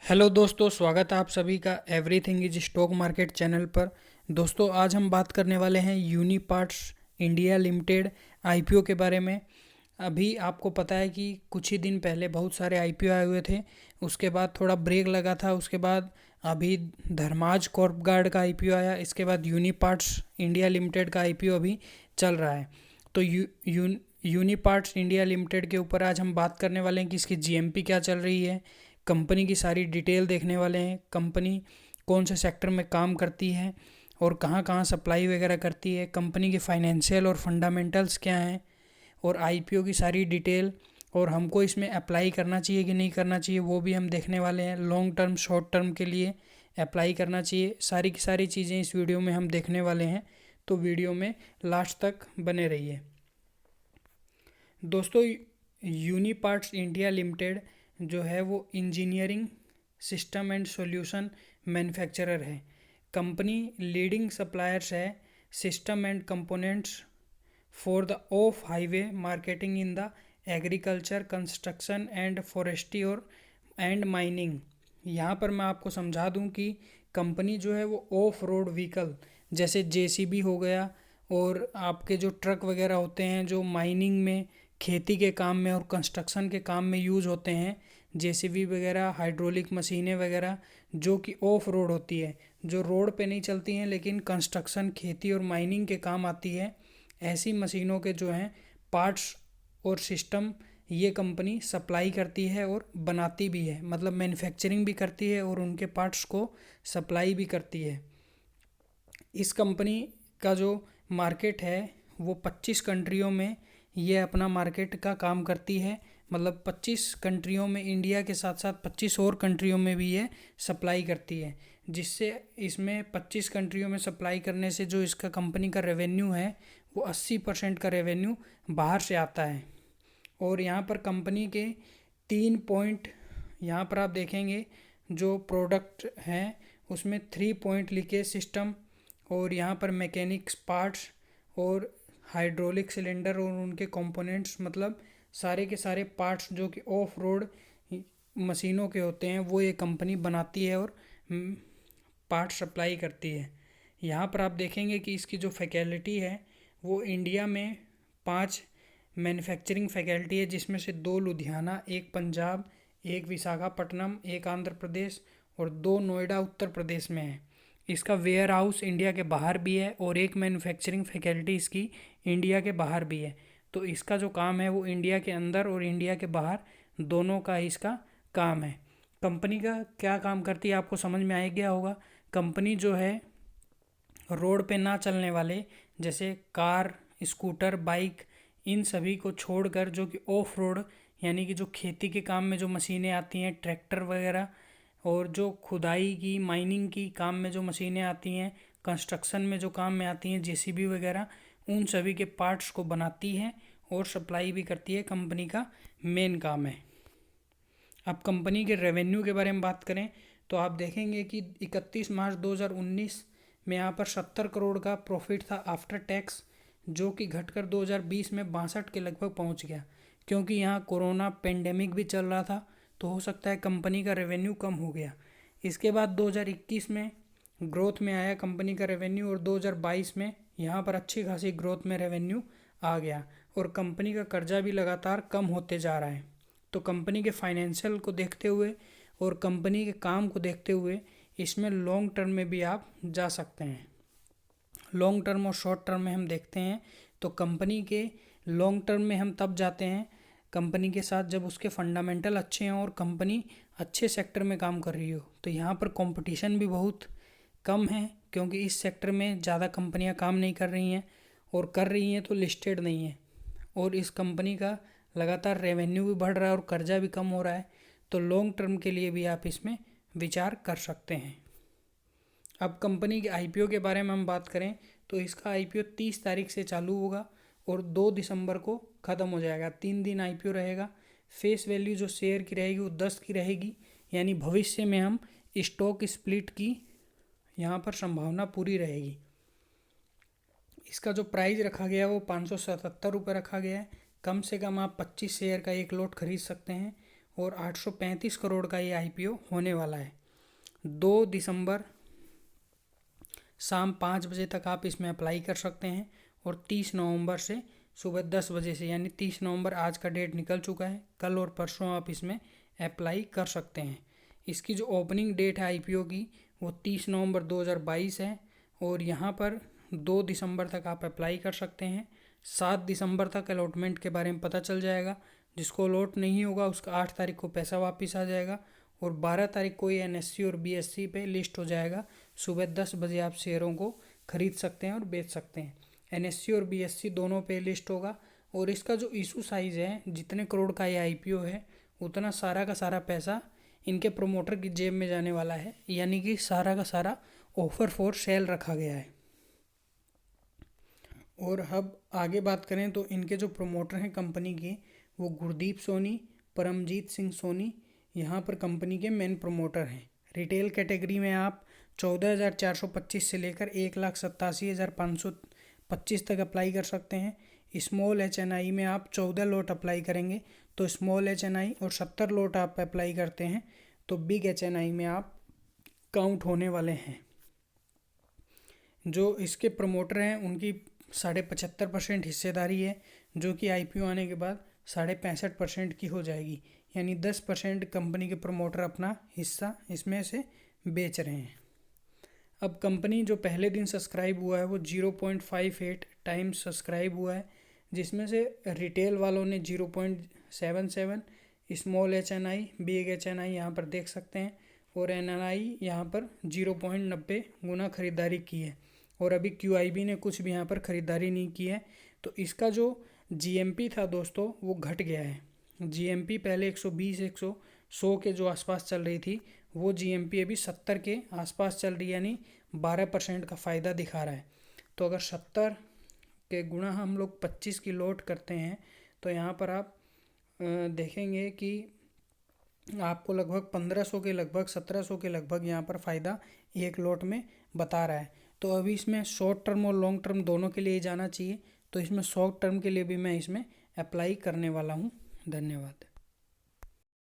Hello दोस्तों, स्वागत है आप सभी का everything is stock market channel पर। दोस्तों, आज हम बात करने वाले हैं यूनिपार्ट्स इंडिया लिमिटेड आईपीओ के बारे में। अभी आपको पता है कि कुछ ही दिन पहले बहुत सारे आईपीओ आए हुए थे। उसके बाद थोड़ा ब्रेक लगा था। उसके बाद अभी धर्माज कॉर्प गार्ड का आईपीओ आया। इसके बाद यूनिपार्ट्स इंडिया लिमिटेड का आईपीओ अभी चल रहा है। तो यूनिपार्ट्स इंडिया लिमिटेड के ऊपर आज हम बात करने वाले हैं कि इसकी जीएमपी क्या चल रही है। कंपनी की सारी डिटेल देखने वाले हैं। कंपनी कौन से सेक्टर में काम करती है और कहाँ कहाँ सप्लाई वगैरह करती है। कंपनी के फाइनेंशियल और फंडामेंटल्स क्या हैं और आईपीओ की सारी डिटेल, और हमको इसमें अप्लाई करना चाहिए कि नहीं करना चाहिए वो भी हम देखने वाले हैं। लॉन्ग टर्म शॉर्ट टर्म के लिए अप्लाई करना चाहिए, सारी की सारी चीज़ें इस वीडियो में हम देखने वाले हैं। तो वीडियो में लास्ट तक बने रहिए। दोस्तों, यूनिपार्ट्स इंडिया लिमिटेड जो है वो engineering system and solution manufacturer है। कंपनी लीडिंग सप्लायर्स है system and components for the of highway marketing in the agriculture, construction and forestry और एंड माइनिंग। यहाँ पर मैं आपको समझा दूँ कि कंपनी जो है वो ऑफ रोड व्हीकल जैसे जेसीबी हो गया और आपके जो ट्रक वगैरह होते हैं जो माइनिंग में, खेती के काम में और कंस्ट्रक्शन के काम में यूज़ होते हैं, जेसीबी वगैरह, हाइड्रोलिक मशीनें वगैरह जो कि ऑफ रोड होती है, जो रोड पे नहीं चलती हैं लेकिन कंस्ट्रक्शन, खेती और माइनिंग के काम आती है, ऐसी मशीनों के जो हैं पार्ट्स और सिस्टम ये कंपनी सप्लाई करती है और बनाती भी है। मतलब मैन्युफैक्चरिंग भी करती है और उनके पार्ट्स को सप्लाई भी करती है। इस कंपनी का जो मार्केट है वो 25 कंट्रियों में ये अपना मार्केट का काम करती है। मतलब 25 कंट्रियों में, इंडिया के साथ साथ 25 और कंट्रियों में भी ये सप्लाई करती है, जिससे इसमें 25 कंट्रियों में सप्लाई करने से जो इसका कंपनी का रेवेन्यू है वो 80% का रेवेन्यू बाहर से आता है। और यहाँ पर कंपनी के 3 पॉइंट यहाँ पर आप देखेंगे, जो प्रोडक्ट हैं उसमें 3 पॉइंट लिखे सिस्टम, और यहाँ पर मैकेनिक्स पार्ट्स और हाइड्रोलिक सिलेंडर और उनके कंपोनेंट्स, मतलब सारे के सारे पार्ट्स जो कि ऑफ रोड मशीनों के होते हैं वो ये कंपनी बनाती है और पार्ट सप्लाई करती है। यहाँ पर आप देखेंगे कि इसकी जो फैकल्टी है वो इंडिया में 5 मैन्युफैक्चरिंग फैकल्टी है, जिसमें से 2 लुधियाना, 1 पंजाब, 1 विशाखापट्टनम, 1 आंध्र प्रदेश और 2 नोएडा उत्तर प्रदेश में है। इसका वेयर हाउस इंडिया के बाहर भी है और एक मैन्युफैक्चरिंग फैकल्टी इसकी इंडिया के बाहर भी है। तो इसका जो काम है वो इंडिया के अंदर और इंडिया के बाहर दोनों का इसका काम है। कंपनी का क्या काम करती है आपको समझ में आ गया होगा। कंपनी जो है रोड पे ना चलने वाले जैसे कार, स्कूटर, बाइक, इन सभी को छोड़कर जो कि ऑफ रोड, यानी कि जो खेती के काम में जो मशीनें आती हैं, ट्रैक्टर वगैरह, और जो खुदाई की, माइनिंग की काम में जो मशीनें आती हैं, कंस्ट्रक्शन में जो काम में आती हैं, जेसीबी वगैरह, उन सभी के पार्ट्स को बनाती है और सप्लाई भी करती है। कंपनी का मेन काम है। अब कंपनी के रेवेन्यू के बारे में बात करें तो आप देखेंगे कि 31 मार्च 2019 में यहाँ पर 70 करोड़ का प्रॉफिट था आफ्टर टैक्स, जो कि घटकर 2020 में 62 के लगभग पहुँच गया, क्योंकि यहाँ कोरोना पेंडेमिक भी चल रहा था तो हो सकता है कंपनी का रेवेन्यू कम हो गया। इसके बाद 2021 में ग्रोथ में आया कंपनी का रेवेन्यू और 2022 में यहाँ पर अच्छी खासी ग्रोथ में रेवेन्यू आ गया और कंपनी का कर्जा भी लगातार कम होते जा रहा है। तो कंपनी के फाइनेंशियल को देखते हुए और कंपनी के काम को देखते हुए इसमें लॉन्ग टर्म में भी आप जा सकते हैं। लॉन्ग टर्म और शॉर्ट टर्म में हम देखते हैं तो कंपनी के लॉन्ग टर्म में हम तब जाते हैं कंपनी के साथ जब उसके फंडामेंटल अच्छे हैं और कंपनी अच्छे सेक्टर में काम कर रही हो। तो यहाँ पर कंपटीशन भी बहुत कम है, क्योंकि इस सेक्टर में ज़्यादा कंपनियाँ काम नहीं कर रही हैं, और कर रही हैं तो लिस्टेड नहीं है, और इस कंपनी का लगातार रेवेन्यू भी बढ़ रहा है और कर्जा भी कम हो रहा है। तो लॉन्ग टर्म के लिए भी आप इसमें विचार कर सकते हैं। अब कंपनी के आईपीओ के बारे में हम बात करें तो इसका आईपीओ 30 तारीख से चालू होगा और 2 दिसंबर को ख़त्म हो जाएगा। 3 दिन आईपीओ रहेगा। फेस वैल्यू जो शेयर की रहेगी वो 10 की रहेगी, यानी भविष्य में हम स्टॉक स्प्लिट की यहाँ पर संभावना पूरी रहेगी। इसका जो प्राइस रखा गया है वो 577 रुपये रखा गया है। कम से कम आप 25 शेयर का एक लॉट खरीद सकते हैं और 835 करोड़ का ये IPO होने वाला है। 2 दिसंबर शाम 5 बजे तक आप इसमें अप्लाई कर सकते हैं और 30 नवंबर से सुबह 10 बजे से, यानी 30 नवंबर आज का डेट निकल चुका है, कल और परसों आप इसमें अप्लाई कर सकते हैं। इसकी जो ओपनिंग डेट है IPO की वो 30 नवंबर 2022 है और यहाँ पर 2 दिसंबर तक आप अप्लाई कर सकते हैं। 7 दिसंबर तक अलॉटमेंट के बारे में पता चल जाएगा। जिसको अलॉट नहीं होगा उसका 8 तारीख को पैसा वापस आ जाएगा और 12 तारीख को ये NSE और BSE पे लिस्ट हो जाएगा। सुबह 10 बजे आप शेयरों को खरीद सकते हैं और बेच सकते हैं। NSE और BSE दोनों पे लिस्ट होगा और इसका जो इशू साइज़ है, जितने करोड़ का ये IPO है, उतना सारा का सारा पैसा इनके प्रोमोटर की जेब में जाने वाला है, यानी कि सारा का सारा ऑफर फॉर सेल रखा गया है। और अब आगे बात करें तो इनके जो प्रोमोटर हैं कंपनी के, वो गुरदीप सोनी, परमजीत सिंह सोनी यहाँ पर कंपनी के मेन प्रोमोटर हैं। रिटेल कैटेगरी में आप 14,425 से लेकर 1,87,525 तक अप्लाई कर सकते हैं। स्मॉल HNI में आप 14 लॉट अप्लाई करेंगे तो स्मॉल HNI और 70 लॉट आप अप्लाई करते हैं तो बिग HNI में आप काउंट होने वाले हैं। जो इसके प्रमोटर हैं उनकी 75% हिस्सेदारी है, जो कि IPO आने के बाद 65% की हो जाएगी, यानी 10% कंपनी के प्रमोटर अपना हिस्सा इसमें से बेच रहे हैं। अब कंपनी जो पहले दिन सब्सक्राइब हुआ है वो 0.58 टाइम्स सब्सक्राइब हुआ है, जिसमें से रिटेल वालों ने 0.77, स्मॉल HNI, बिग HNI यहाँ पर देख सकते हैं और NNI यहाँ पर 0.90 गुना खरीदारी की है और अभी QIB ने कुछ भी यहाँ पर ख़रीदारी नहीं की है। तो इसका जो GMP था दोस्तों वो घट गया है। GMP पहले 120-100 के जो आसपास चल रही थी, वो GMP अभी 70 के आसपास चल रही है, यानी 12% का फ़ायदा दिखा रहा है। तो अगर 70 के गुणा हम लोग 25 की लॉट करते हैं तो यहाँ पर आप देखेंगे कि आपको लगभग 1500 के लगभग 1700 के लगभग यहाँ पर फ़ायदा एक लॉट में बता रहा है। तो अभी इसमें शॉर्ट टर्म और लॉन्ग टर्म दोनों के लिए जाना चाहिए, तो इसमें शॉर्ट टर्म के लिए भी मैं इसमें अप्लाई करने वाला हूँ। धन्यवाद।